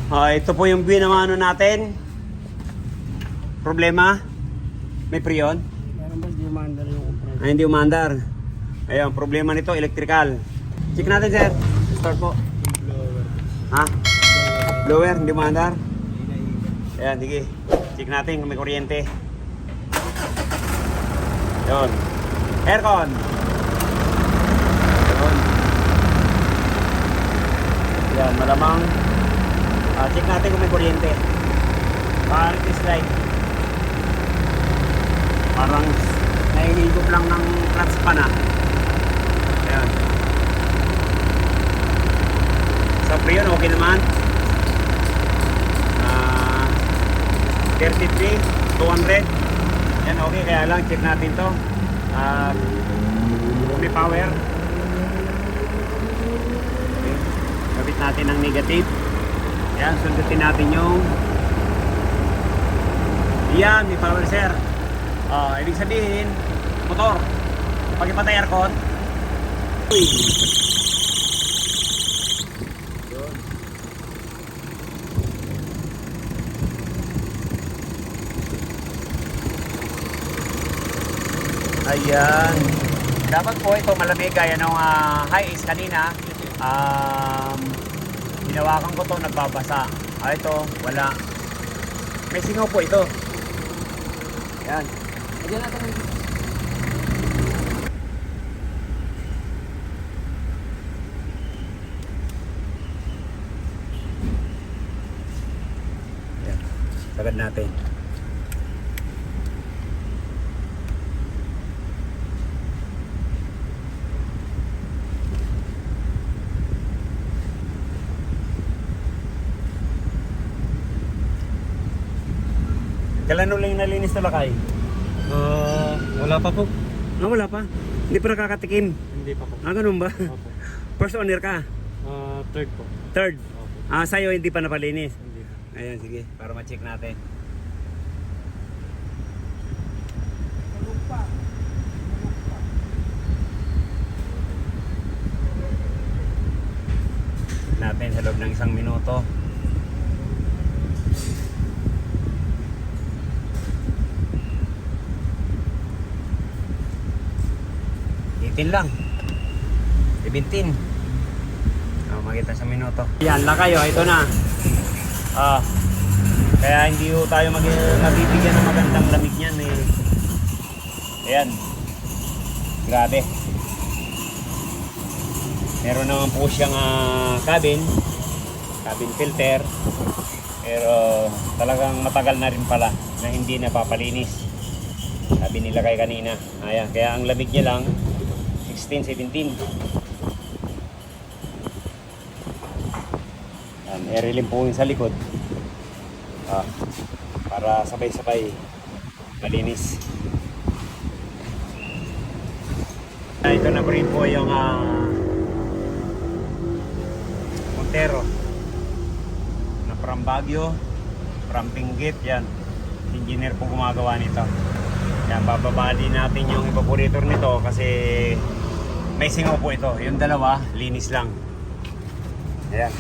Ito po yung view ng ano natin. Problema? May preyon? Meron ba di umandar yung compressor? Ay, hindi umandar. Ayun, problema nito, electrical. Check natin, sir. Start po. Ha? Blower, hindi umandar. Ayan, sige. Check natin kung may kuryente. Yun. Aircon. Yun. Yan, malamang. Check natin kung may kuryente. This light. Parang nahihigop lang ng clutch pa na. Ayan. Sa preyon, okay naman. 33, 200. Yan, okay. Kaya lang, check natin to. Kung may power. Okay. Gabit natin ang negative. Yan, sundutin natin yung yan, may power, sir. Ibig sabihin, motor. Pag ipatay aircon, uy. Yun. Ayan. Dapat po ito malamig gaya ng high ace kanina. Hinawakan ko to, nagbabasa. Ito, wala. May singaw po ito. Ayan. Ayan natin ang ayan. Sagad natin. Kailan ulit nalinis na lakay? Wala pa po. Wala pa. Hindi pa nakakatikim. Hindi pa po. Ganun ba? Opo. First owner ka? Third po. Third? Opo. Sa'yo hindi pa napalinis? Hindi pa. Ayan, sige. Para ma-check natin. Natin sa loob ng 1 minuto. Itin lang. 17. Makita sa minuto. Yan, lakay oh, ito na. Kaya hindi ho tayo mabibigyan ng magandang lamig niyan eh. Ayan. Grabe. Meron naman po siyang cabin filter. Pero talagang matagal na rin pala na hindi napapalinis. Sabi nila kay kanina. Ayan, kaya ang lamig niya lang 16, 17. Air rim po yung sa likod. Para sabay-sabay malinis. Ito na rin po yung Montero na from Baguio, from Benguet. Yan, engineer po gumagawa nito. Yan, bababa din natin yung evaporator nito kasi may singaw po ito. Yung dalawa, linis lang. Ayan.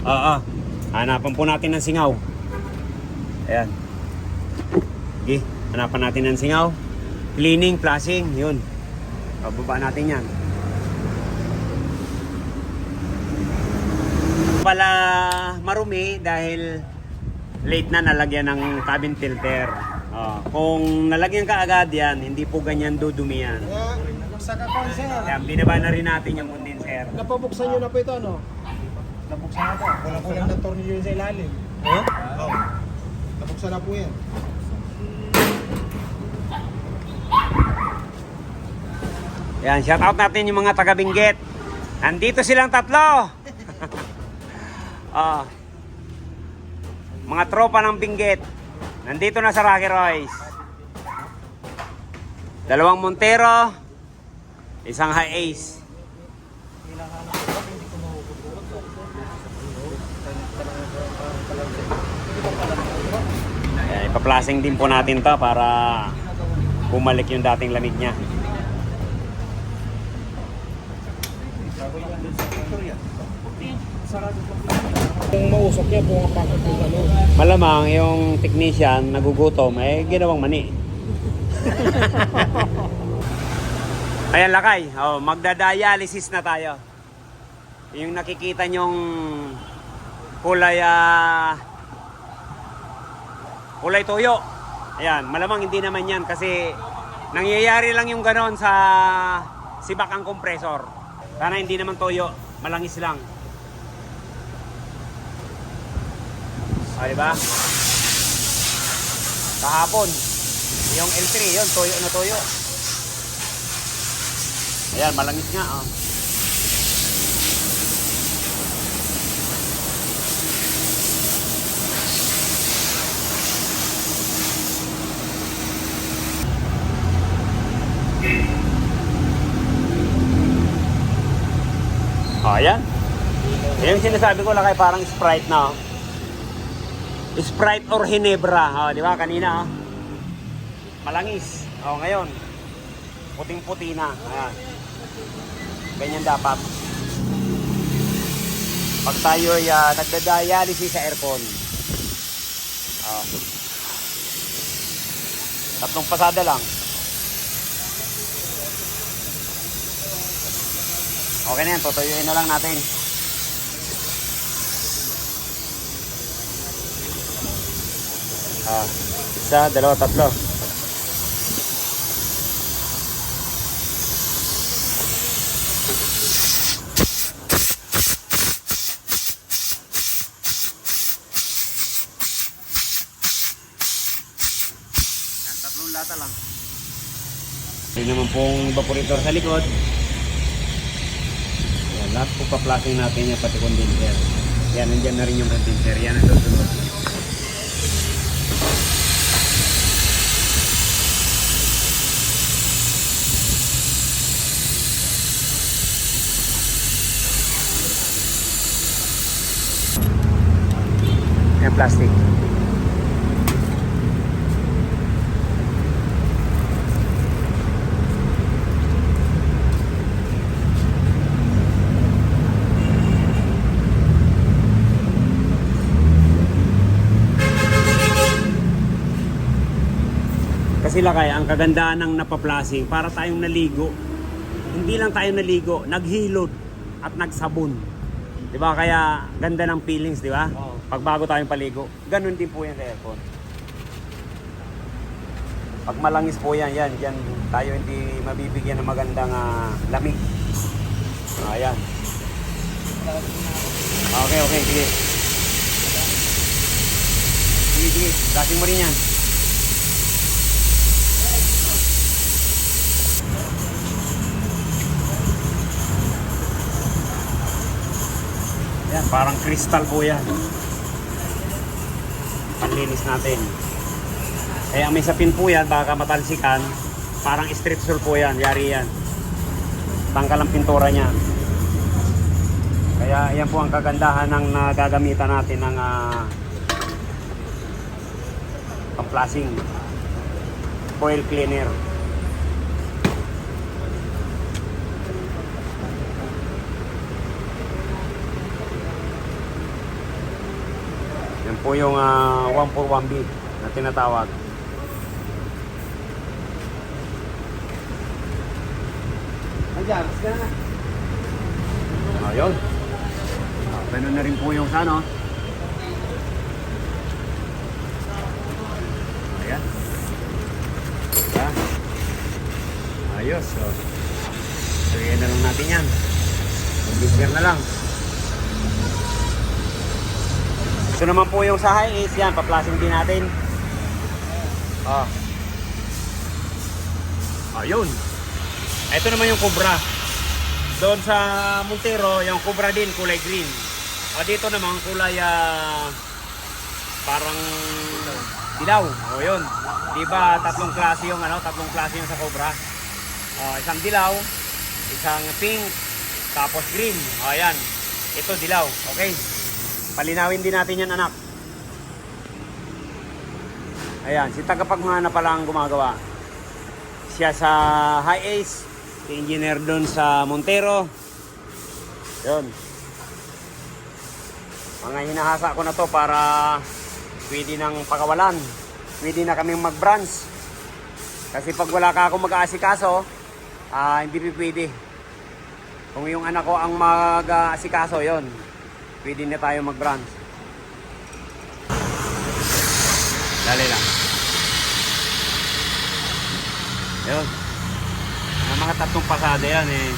Oo. Hanapan po natin ng singaw. Ayan. Sige, hanapan natin ng singaw. Cleaning, flushing, yun. Bababa natin yan. Pala marumi dahil late na nalagyan ng cabin filter. Kung nalagyan ka agad yan, hindi po ganyan dudumi yan. Sa kakon, sir. Yan, binaba na rin natin yung condenser. Napabuksan nyo na po ito, no? Nabuksan na po. Kulang na tornilyo yun sa ilalim. Oo. Nabuksan na po yan. Yan, shout out natin yung mga taga Benguet. Nandito silang tatlo. Mga tropa ng Benguet. Nandito na sa Rocky Royce. 2 Montero, 1 high ace. Ayan, ipaplasing din po natin to para bumalik yung dating lamig niya. Yung mausok niya, pumapakot yung ano. Malamang yung technician nagugutom, ginawang mani. Ayan lakay, magda-dialysis na tayo. Yung nakikita nyong kulay kulay tuyo. Ayan, malamang hindi naman yan kasi nangyayari lang yung ganon sa sibak ang kompresor. Sana hindi naman toyo, malangis lang. Diba? Kahapon, yung L3, yun, toyo na toyo. Ayan, malangis nga, oh. Ayan. Yung sinasabi ko lang kay parang Sprite na, oh. Sprite or Hinebra, di ba? Kanina, malangis. Ngayon, puting-puti na. Ayan. Ganyan dapat. Pag tayo nagda-dialysis sa aircon. Tatlong pasada lang. Okay na yan, tutuyuin na lang natin. Isa, dalawa, tatlo. Yan, tatlong lata lang. Hindi naman pong evaporator sa likod. Yan, lahat po pa-plasing natin yan, pati condenser. Yan, nandiyan na rin yung condenser. Yan ang susunod. Yung plastic. Kasi lakay, ang kagandahan ng napaplasing, para tayong naligo. Hindi lang tayo naligo, naghilod at nagsabon. 'Di ba? Kaya ganda ng feelings, 'di ba? Pag bago tayong paligo. Ganun din po yan sa aircon. Pag malangis po yan, yan tayo hindi mabibigyan ng magandang lamig. Ayan. Okay, sige. Sige. Gasing mo rin yan. Yan, parang crystal po yan. Panlinis natin. Kaya may sapin po yan, baka matalsikan. Parang strip sol po yan, yari yan. Tanggal ang pintura niya. Kaya yan po ang kagandahan ng gagamitan natin ng pang-flashing foil cleaner. Yan po yung 141B na tinatawag. Ayan, sige na. Ayun. Ganun na rin po yung sa ano. Ayan. Diba? Ayos. So yan na lang natin yan. Mag-disper na lang. Ito naman po yung sa high ace yan, pa-flashing din natin. Ayun. Ito naman yung Cobra. Doon sa Montero, yung Cobra din, kulay green. Dito naman kulay parang dilaw. Yun. Diba tatlong klase yung sa Cobra. Isang dilaw, isang pink, tapos green. Ayan. Ito dilaw. Okay. Palinawin din natin yan, anak. Ayan, si tagapagmana pala ang gumagawa. Siya sa high ace, si engineer doon sa Montero. Yun. Mga hinahasa ko na to para pwede ng pakawalan. Pwede na kaming mag-branch. Kasi pag wala ka akong mag-aasikaso, hindi pwede. Kung yung anak ko ang mag-aasikaso, yon, pwede na tayo mag-branch. Dali lang. Yun. Mga 3 pasada yan eh.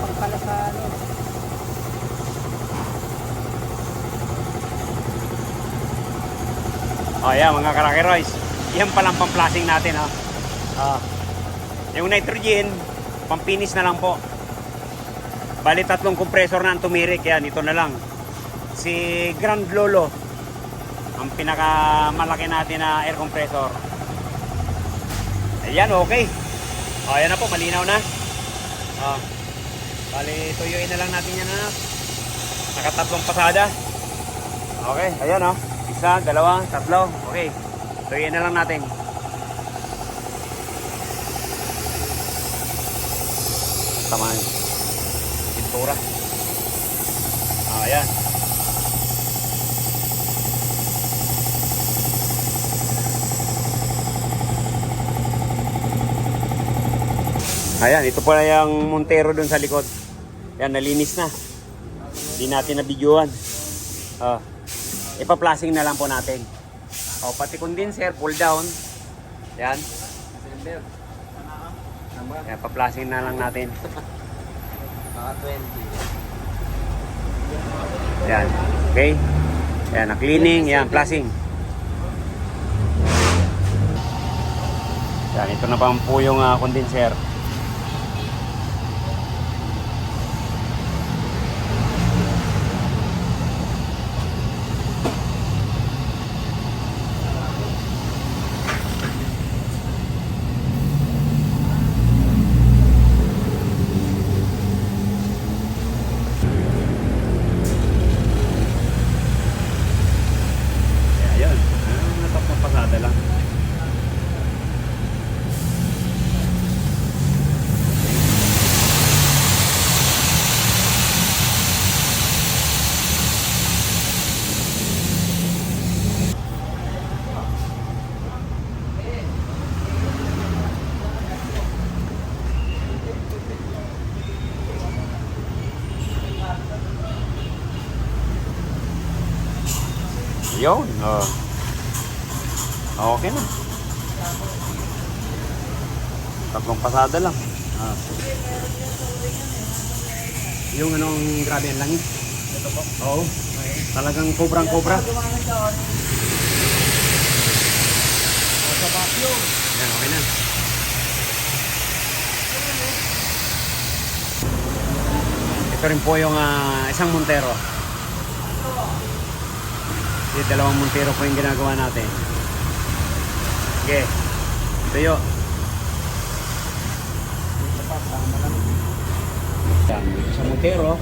Pagpala sa ano. Oh, yan mga karakeroys. Yan palang pamplasing natin, ha. Yung nitrogen, pampinis na lang po. Bali 3 compressor na ang tumirik. Yan, ito na lang. Si Grand Lolo, ang pinakamalaki natin na air compressor. Ayan, okay. Oh, ayan na po, malinaw na. Bali, tuyuin na lang natin yan, ha. Naka-3 pasada. Okay, ayan, oh. 1, 2, 3. Okay. Tuyuin na lang natin. Tamaan. Pintura. Ayan. Ayan, ito pala yung Montero dun sa likod. Ayan, nalinis na. Hindi natin nabidyoan. Ipa-plasing na lang po natin. Pati condenser, pull down. Yan. Yan, pa-plasing na lang natin. Mga 20. Yan. Okay. Yan, na-cleaning. Yan, plasing. Yan, ito na pa po yung condenser. Yun. Okay na. 3 pasada lang. Yung anong grabe ang langit. Ito po. Oo. Talagang kobrang-kobra. Sa vacuum. Yan, okay na. Ito rin po yung isang Montero. Yung 2 Montero po yung ginagawa natin. Okay. Tuyo. Yan, dito sa Montero.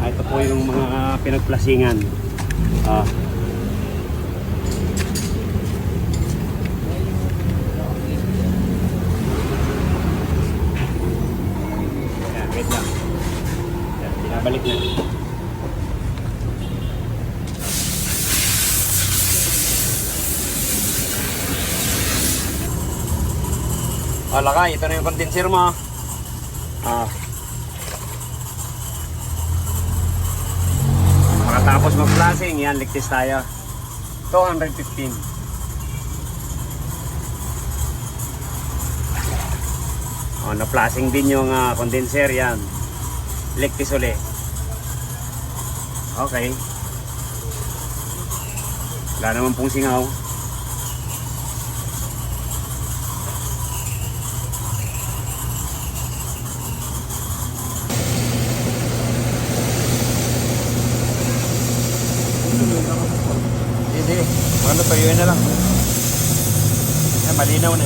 Ito po yung mga pinagplasingan. Yan, wait lang. Yan, binabalik na. Lakay, ito na yung condenser mo. Makatapos mag-plasing, yan, ligtis tayo. 215. Na-plasing din yung condenser, yan. Ligtis uli. Okay. Wala naman pong singaw. Hindi. Ano, tuyuin na lang. Yan, malinaw na.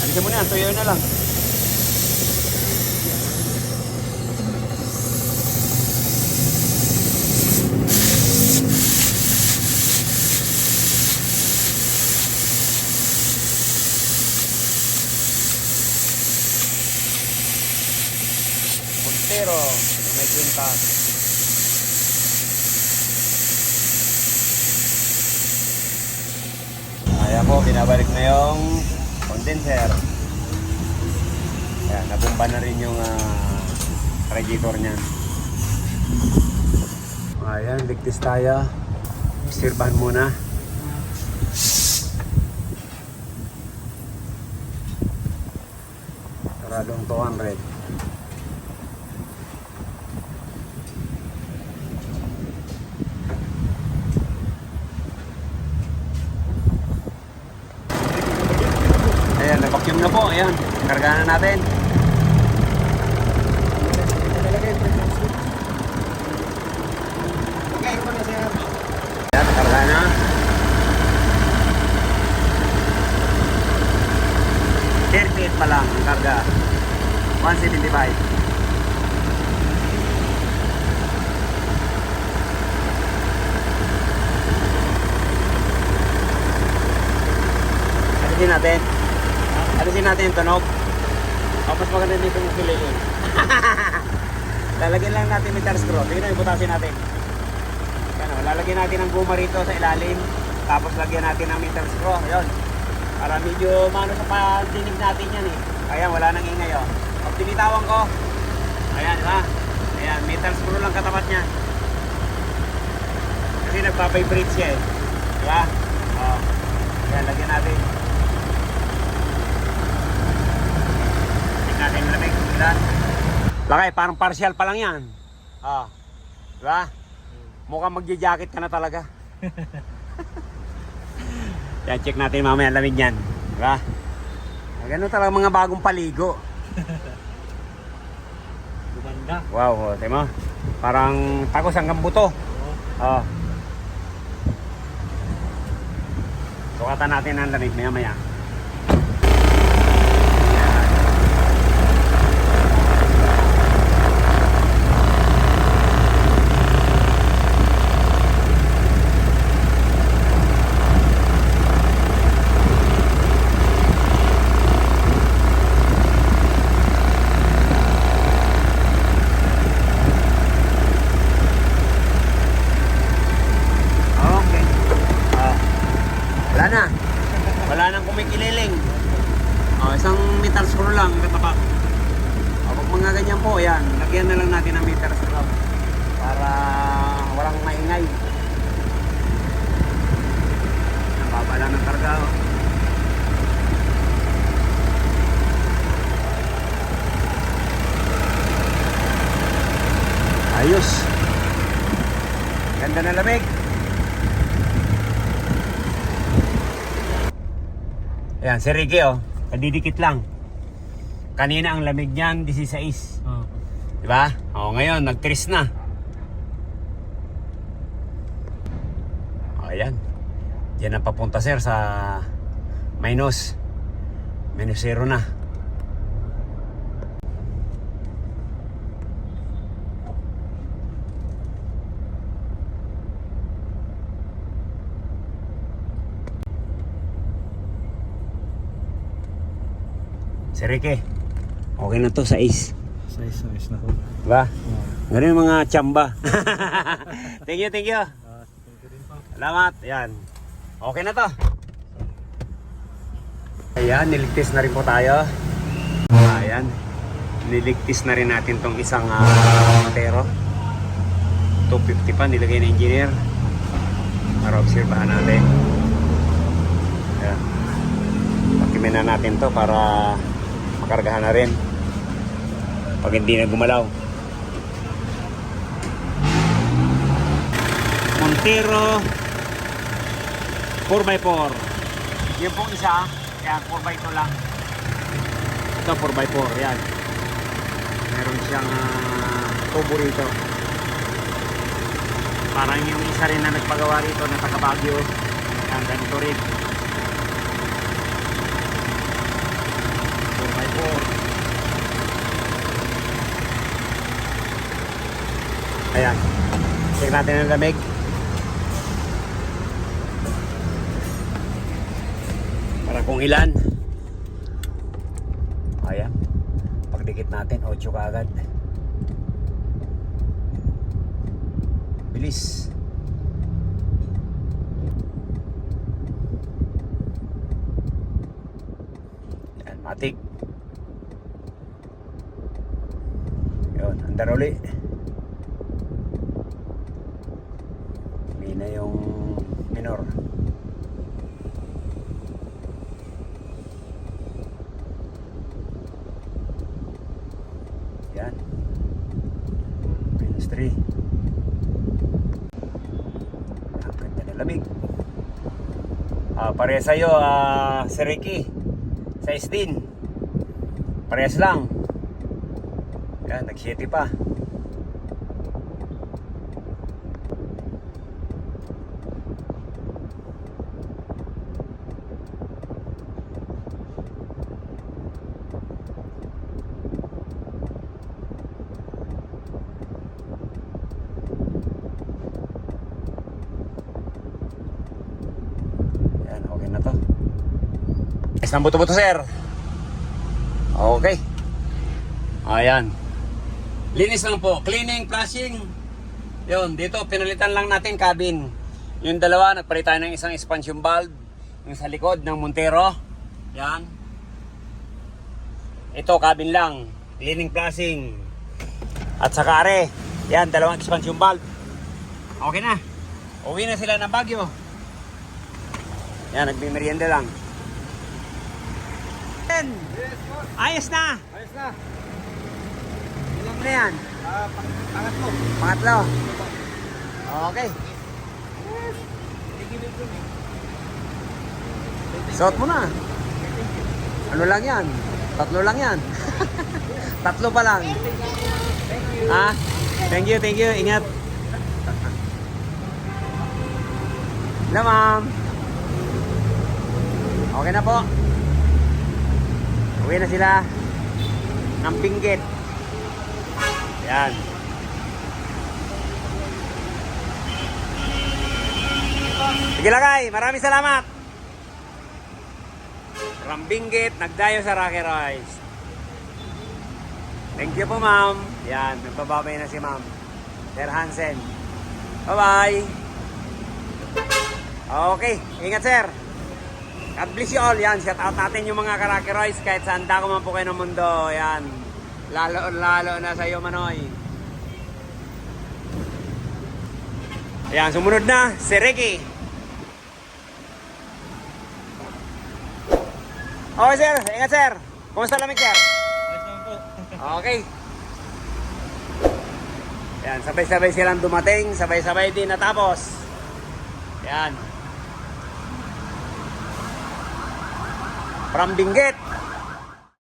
Alisin mo na yan, tuyo na lang. Montero, may kwintas. Ayan po, binabalik na yung condenser. Ayan, nabumba na rin yung radiator niyan. Ayan, ligtis tayo. Sirbahan muna. Saradong 200. Ayan, na-vacuum na po. Ayan, karga na natin. Ayan, karga na. $38 pa lang ang karga. 175. Alisin natin. Alisin natin yung tunog. O, mas maganda dito yung kililin. Lalagyan lang natin metal screw. Tingnan yung butasin natin. Yan o, lalagyan natin ang guma rito sa ilalim. Tapos lagyan natin ang metal screw. Ayun. Para medyo mano sa pandinig natin yan eh. Ayan, wala nang ingay o. Pag tinitawan ko, ayan, diba? Ayan, metal screw lang katapat niya. Kasi nagpapavibrate siya eh. Diba? O. Ayan, lagyan natin. Tingnan natin yung lamig. Diba? Lakay, parang partial pa lang yan. O. Diba? Mukhang magja-jacket ka na talaga. Yan, check natin mamaya ang lamig niyan. Diba? Ganun talaga mga bagong paligo. Gumanda. Wow, oh, tayo mo. Parang tagos hanggang buto. Oh. Sukatan natin ang lamig maya-maya. Wala nang kumikililing. Isang metal screw lang katapak. Pag mga ganyan po, yan, lagyan na lang natin ng metal screw para walang maingay. Nababala ng karga. Ayos. Ganda na lamig. Ayan, si Ricky oh, nadidikit lang. Kanina ang lamig niyan, 16. Oh. Diba? O, ngayon, nag-3 na. O, ayan. Diyan ang papunta sir sa minus 0 na. Si Ricky, okay na to, 6. Size na to. Diba? Ganun yung mga tsamba. Thank you, thank you. Salamat. Ayan. Okay na to. Ayan, niligtis na rin po tayo. Ayan. Niligtis na rin natin tong isang Montero. 250 pa, nilagay na engineer. Para obserbahan natin. Ayan. Pakimin na natin to para makargahan na rin pag hindi na gumalaw. Montero 4x4. Yan pong isa, yan 4x2 lang. Ito 4x4, yan. Meron siyang tubo rito. Parang yung isa rin na nagpagawa rito na taga Baguio. Yan, ganito rin. po. Ayan. Check natin ang lamig. Para kung ilan. Ayan. Pagdikit natin, 8 kaagad. Bilis. Ayan, matik. Yun, andar uli. Hindi na yung minor. Yan. -3. Ang ganda ng lamig. Parehas sa'yo, si Ricky. Size din. Parehas lang. Yan, nag-7 pa. Yan, okay na to. Isang buto-buto, sir. Okay. Ayan. Linis lang po. Cleaning, flashing. Yun, dito pinalitan lang natin cabin. Yung dalawa, nagpalitan ng isang expansion valve. Yung sa likod ng Montero. Yan. Ito, cabin lang. Cleaning, flashing. At sa kare. Yan, dalawang expansion valve. Okay na. Uwi na sila ng Baguio. Yan, nagmimerienda lang. Ayos na. Ayos na. Ano yan? Pangatlo. Pangatlo. Okay. Suot mo na. Ano lang yan? 3 lang yan. 3 pa lang. Ah, thank you. Ingat. Hello, ma'am. Okay na po. Uwi na sila ng Benguet. Yan. Sige lagay, maraming salamat. From Benguet, nagdayo sa Rocky Rice. Thank you po, ma'am. Yan, nagpababay na si ma'am. Sir Hansen. Bye-bye. Okay, ingat sir. God bless you all. Yan, shout out natin yung mga Rocky Rice kahit saan dako man po kayo ng mundo. Yan. Lalo na sa iyo, Manoy. Ayan, sumunod na si Ricky. Okay, sir. Ingat, sir. Kumusta lamig, sir? Ayos naman po. Okay. Yan, sabay-sabay silang dumating. Sabay-sabay din natapos. Yan. From Benguet.